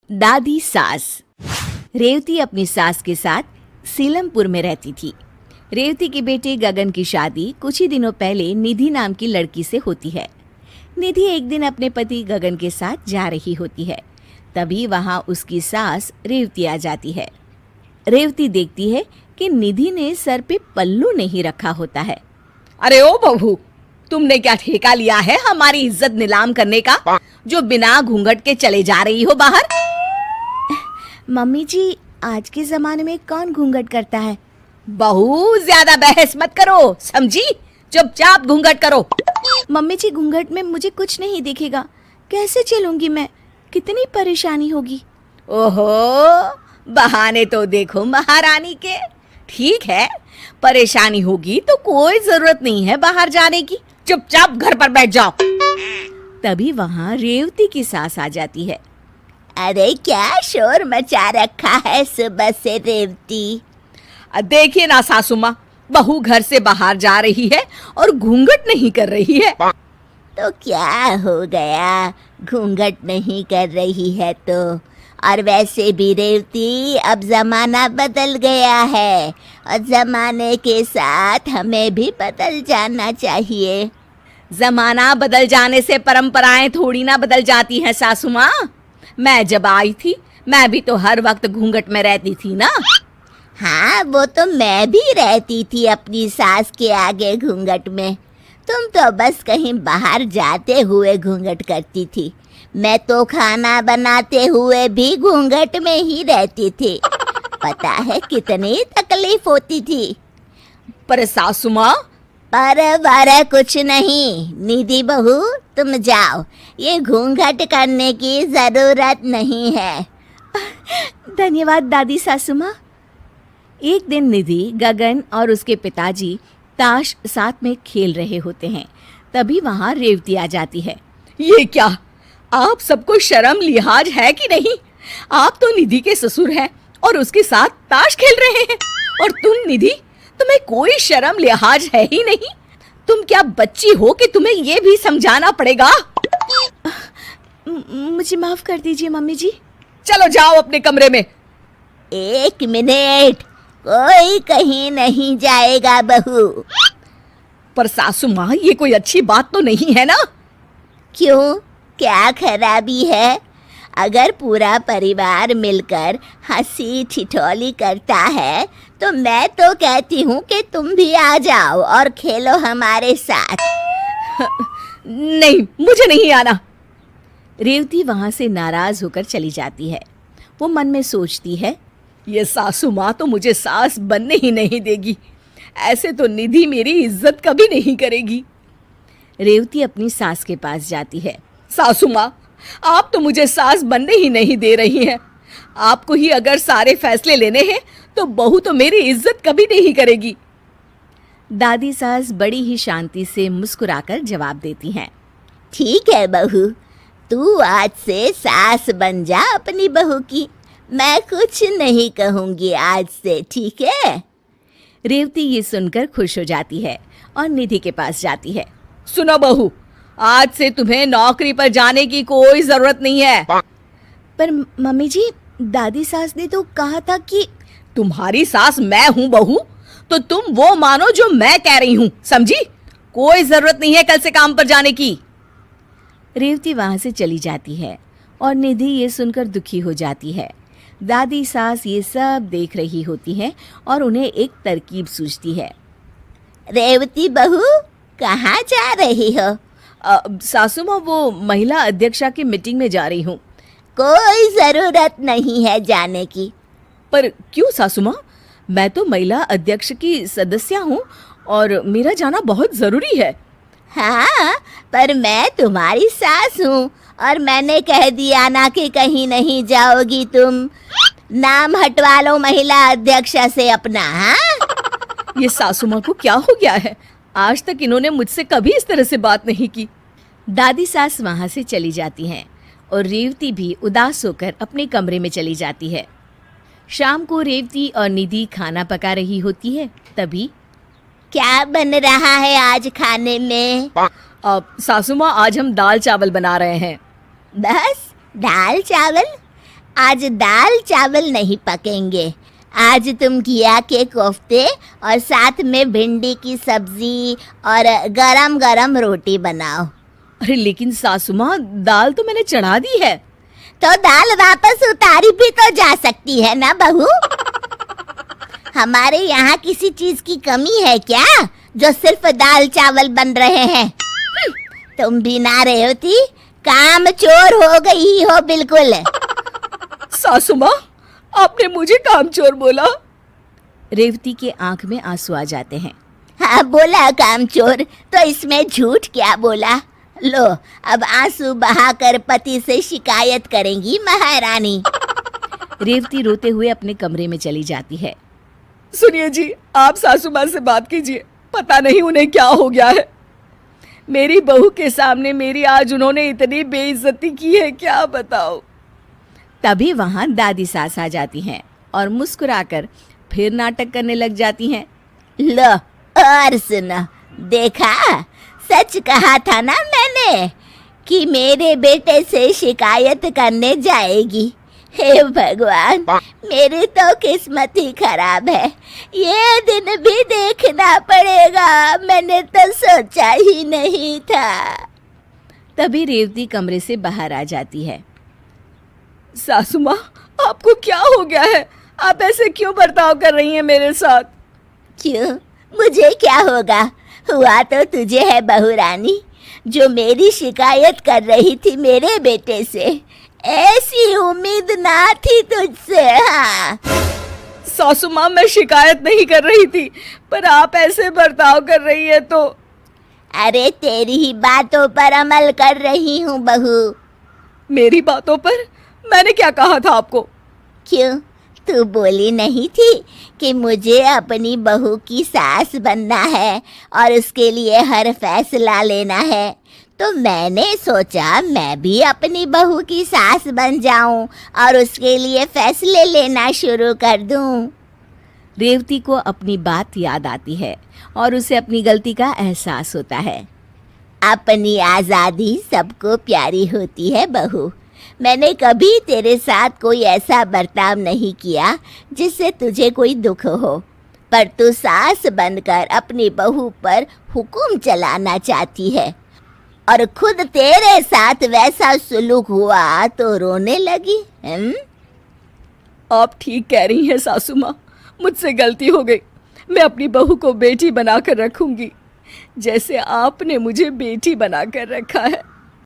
दादी सास। रेवती अपनी सास के साथ सीलमपुर में रहती थी। रेवती के बेटे गगन की शादी कुछ ही दिनों पहले निधि नाम की लड़की से होती है। निधि एक दिन अपने पति गगन के साथ जा रही होती है, तभी वहां उसकी सास रेवती आ जाती है। रेवती देखती है कि निधि ने सर पे पल्लू नहीं रखा होता है। अरे ओ बहू, तुमने क्या ठेका लिया है हमारी इज्जत नीलाम करने का, जो बिना घूंघट के चले जा रही हो बाहर? मम्मी जी, आज के जमाने में कौन घूंघट करता है? बहू, ज्यादा बहस मत करो, समझी? चुपचाप घूंघट करो। मम्मी जी, घूंघट में मुझे कुछ नहीं दिखेगा, कैसे चलूंगी मैं? कितनी परेशानी होगी। ओहो, बहाने तो देखो महारानी के। ठीक है, परेशानी होगी तो कोई जरूरत नहीं है बाहर जाने की, चुपचाप घर पर बैठ जाओ। तभी वहाँ रेवती की सास आ जाती है। अरे क्या शोर मचा रखा है सुबह से रेवती? देखिए ना सासू माँ, बहू घर से बाहर जा रही है और घूंघट नहीं कर रही है। तो क्या हो गया, घूंघट नहीं कर रही है तो? और वैसे भी रेवती, अब जमाना बदल गया है और जमाने के साथ हमें भी बदल जाना चाहिए। जमाना बदल जाने से परंपराएं थोड़ी ना बदल जाती हैं सासू माँ। मैं जब आई थी, मैं भी तो हर वक्त घूंघट में रहती थी ना। हाँ, वो तो मैं भी रहती थी अपनी सास के आगे घूंघट में। तुम तो बस कहीं बाहर जाते हुए घूंघट करती थी। मैं तो खाना बनाते हुए भी घूंघट में ही रहती थी। पता है कितनी तकलीफ होती थी। पर सासू माँ, पर कुछ नहीं। निधि बहू, तुम जाओ, ये घूंघट करने की जरूरत नहीं है। धन्यवाद दादी सासू माँ। एक दिन निधि, गगन और उसके पिताजी ताश साथ में खेल रहे होते हैं। तभी वहाँ रेवती आ जाती है। ये क्या, आप सबको शर्म लिहाज है कि नहीं? आप तो निधि के ससुर हैं और उसके साथ ताश खेल रहे हैं, और तुम निधि, तुम्हें कोई शर्म लिहाज है ही नहीं? तुम क्या बच्ची हो कि तुम्हें ये भी समझाना पड़ेगा? मुझे माफ कर दीजिए मम्मी जी। चलो जाओ अपने कमरे में। एक मिनट, कोई कहीं नहीं जाएगा बहू। पर सासू माँ, ये कोई अच्छी बात तो नहीं है ना? क्यों, क्या खराबी है? अगर पूरा परिवार मिलकर हंसी ठिठोली करता है तो मैं तो कहती हूँ कि तुम भी आ जाओ और खेलो हमारे साथ। नहीं, मुझे नहीं आना। रेवती वहाँ से नाराज होकर चली जाती है। वो मन में सोचती है, ये सासू माँ तो मुझे सास बनने ही नहीं देगी। ऐसे तो निधि मेरी इज्जत कभी नहीं करेगी। रेवती अपनी सास के पास जाती है। सासू माँ, आप तो मुझे सास बनने ही नहीं दे रही हैं। आपको ही अगर सारे फैसले लेने हैं तो बहू तो मेरी इज्जत कभी नहीं करेगी। दादी सास बड़ी ही शांति से मुस्कुराकर जवाब देती हैं। ठीक है बहू, तू आज से सास बन जा अपनी बहू की। मैं कुछ नहीं कहूँगी आज से, ठीक है? रेवती ये सुनकर खुश हो जाती है और निधि के पास जाती है। सुनो बहू, आज से तुम्हें नौकरी पर जाने की कोई जरूरत नहीं है। पर मम्मी जी, दादी सास ने तो कहा था कि... तुम्हारी सास मैं हूँ बहू, तो तुम वो मानो जो मैं कह रही हूँ, समझी? कोई जरूरत नहीं है कल से काम पर जाने की। रेवती वहां से चली जाती है और निधि ये सुनकर दुखी हो जाती है। दादी सास ये सब देख रही होती है और उन्हें एक तरकीब सूझती है। रेवती बहू, कहाँ जा रही हो? सासू माँ, वो महिला अध्यक्षा की मीटिंग में जा रही हूँ। कोई जरूरत नहीं है जाने की। पर क्यों सासू माँ? मैं तो महिला अध्यक्ष की सदस्य हूँ और मेरा जाना बहुत जरूरी है। हाँ, पर मैं तुम्हारी सास हूँ और मैंने कह दिया ना कि कहीं नहीं जाओगी तुम। नाम हटवा लो महिला अध्यक्षा से अपना। हाँ, ये सासू माँ को क्या हो गया है? आज तक इन्होंने मुझसे कभी इस तरह से बात नहीं की। दादी सास वहां से चली जाती हैं और रेवती भी उदास होकर अपने कमरे में चली जाती है। शाम को रेवती और निधि खाना पका रही होती है। तभी क्या बन रहा है आज खाने में? सासू माँ, आज हम दाल चावल बना रहे हैं। बस दाल चावल? आज दाल चावल नहीं पकेंगे। आज तुम घिया के कोफ्ते और साथ में भिंडी की सब्जी और गरम गरम रोटी बनाओ। अरे लेकिन सासू माँ, दाल तो मैंने चढ़ा दी है। तो दाल वापस उतारी भी तो जा सकती है ना बहू। हमारे यहाँ किसी चीज की कमी है क्या जो सिर्फ दाल चावल बन रहे हैं? तुम भी ना रेवती काम चोर हो गई हो बिल्कुल। सासू माँ, आपने मुझे कामचोर बोला? रेवती के आंख में आंसू आ जाते हैं। हाँ बोला कामचोर, तो इसमें झूठ क्या बोला? लो अब आंसू बहाकर पति से शिकायत करेंगी महारानी। रेवती रोते हुए अपने कमरे में चली जाती है। सुनिए जी, आप सासू माँ से बात कीजिए, पता नहीं उन्हें क्या हो गया है। मेरी बहू के सामने मेरी आज उन्होंने इतनी बेइज्जती की है, क्या बताओ। तभी वहां दादी सास आ जाती हैं और मुस्कुराकर फिर नाटक करने लग जाती हैं। लो और सुनो, देखा सच कहा था ना मैंने कि मेरे बेटे से शिकायत करने जाएगी। हे भगवान, मेरी तो किस्मत ही खराब है। ये दिन भी देखना पड़ेगा, मैंने तो सोचा ही नहीं था। तभी रेवती कमरे से बाहर आ जाती है। सासू माँ, आपको क्या हो गया है? आप ऐसे क्यों बर्ताव कर रही हैं मेरे साथ? क्यों, मुझे क्या होगा? हुआ तो तुझे है बहू रानी, जो मेरी शिकायत कर रही थी मेरे बेटे से। ऐसी उम्मीद ना थी तुझसे। हाँ सासू माँ, मैं शिकायत नहीं कर रही थी, पर आप ऐसे बर्ताव कर रही है तो। अरे तेरी ही बातों पर अमल कर रही हूँ बहू। मेरी बातों पर? मैंने क्या कहा था आपको? क्यों, तू बोली नहीं थी कि मुझे अपनी बहू की सास बनना है और उसके लिए हर फैसला लेना है? तो मैंने सोचा मैं भी अपनी बहू की सास बन जाऊं और उसके लिए फैसले लेना शुरू कर दूं। रेवती को अपनी बात याद आती है और उसे अपनी गलती का एहसास होता है। अपनी आज़ादी सबको प्यारी होती है बहू। मैंने कभी तेरे साथ कोई ऐसा बर्ताव नहीं किया जिससे तुझे कोई दुख हो, पर तू सास बनकर अपनी बहू पर हुक्म चलाना चाहती है और खुद तेरे साथ वैसा सुलूक हुआ तो रोने लगी। आप ठीक कह रही हैं सासू माँ, मुझसे गलती हो गई। मैं अपनी बहू को बेटी बनाकर रखूंगी, जैसे आपने मुझे बेटी बनाकर रखा है।